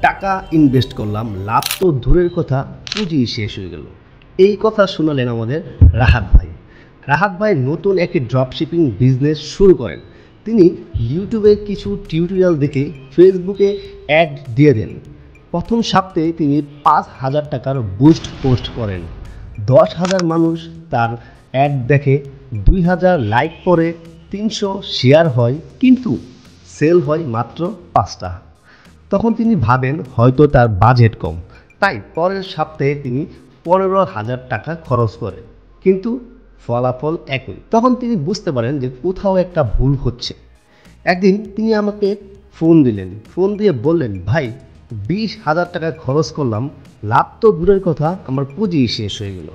টাকা ইনভেস্ট করলাম, লাভ তো দূরের কথা, পুঁজি শেষ হয়ে গেল। এই কথা শোনালেন আমাদের রাহাত ভাই। রাহাত ভাই নতুন একটি ড্রপশিপিং বিজনেস শুরু করেন। তিনি ইউটিউবে কিছু টিউটোরিয়াল দেখে ফেসবুকে অ্যাড দিয়ে দেন। প্রথম সপ্তাহে তিনি 5,000 টাকার বুস্ট পোস্ট করেন। 10,000 মানুষ তার অ্যাড দেখে, 2,000 লাইক পরে, 300 শেয়ার হয়, কিন্তু সেল হয় মাত্র 5টা। তখন তিনি ভাবেন হয়তো তার বাজেট কম, তাই পরের সপ্তাহে তিনি 15,000 টাকা খরচ করেন, কিন্তু ফলাফল একই। তখন তিনি বুঝতে পারেন যে কোথাও একটা ভুল হচ্ছে। একদিন তিনি আমাকে ফোন দিলেন, ফোন দিয়ে বললেন, ভাই 20,000 টাকা খরচ করলাম, লাভ তো দূরের কথা, আমার পুঁজি শেষ হয়ে গেল।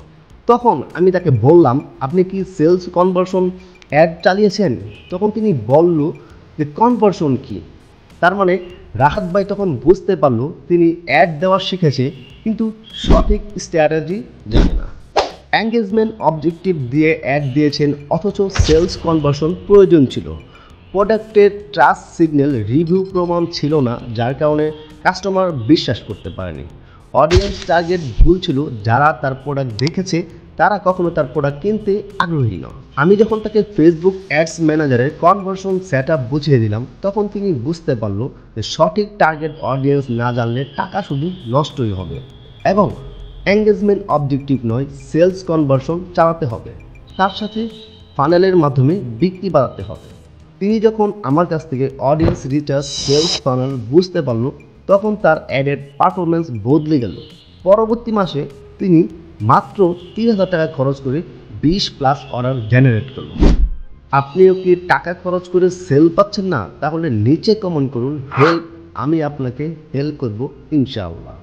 তখন আমি তাকে বললাম, আপনি কি সেলস কনভার্সন অ্যাড চালিয়েছেন? তখন তিনি বলল যে কনভার্সন কি। তার মানে রাহাত ভাই তখন বুঝতে পারলো তিনি অ্যাড দেওয়া শিখেছে, কিন্তু সঠিক স্ট্র্যাটেজি জানে না। এঙ্গেজমেন্ট অবজেক্টিভ দিয়ে অ্যাড দিয়েছেন, অথচ সেলস কনভার্সন প্রয়োজন ছিল। প্রোডাক্টের ট্রাস্ট সিগন্যাল রিভিউ প্রমাণ ছিল না, যার কারণে কাস্টমার বিশ্বাস করতে পারেনি। অডিয়েন্স টার্গেট ভুল ছিল, যারা তার প্রোডাক্ট দেখেছে তারা কখনো তার প্রোডাক্ট কিনতে আগ্রহী নয়। আমি যখন তাকে ফেসবুক অ্যাডস ম্যানেজারের কনভার্সন সেট আপ বুঝিয়ে দিলাম, তখন তিনি বুঝতে পারলো যে সঠিক টার্গেট অডিয়েন্স না জানলে টাকা শুধু নষ্টই হবে, এবং এঙ্গেজমেন্ট অবজেক্টিভ নয়, সেলস কনভার্সন চালাতে হবে। তার সাথে ফানেলের মাধ্যমে বিক্রি বাড়াতে হবে। তিনি যখন আমার কাছ থেকে অডিয়েন্স রিচার্জ সেলস ফানেল বুঝতে পারল, তখন তার অ্যাডের পারফরমেন্স বদলে গেল। পরবর্তী মাসে তিনি মাত্র 3,000 টাকা খরচ করে 20+ অর্ডার জেনারেট করল। আপনিও কি টাকা খরচ করে সেল পাচ্ছেন না? তাহলে নিচে কমেন্ট করুন হেল্প, আমি আপনাকে হেল্প করব ইনশাআল্লাহ।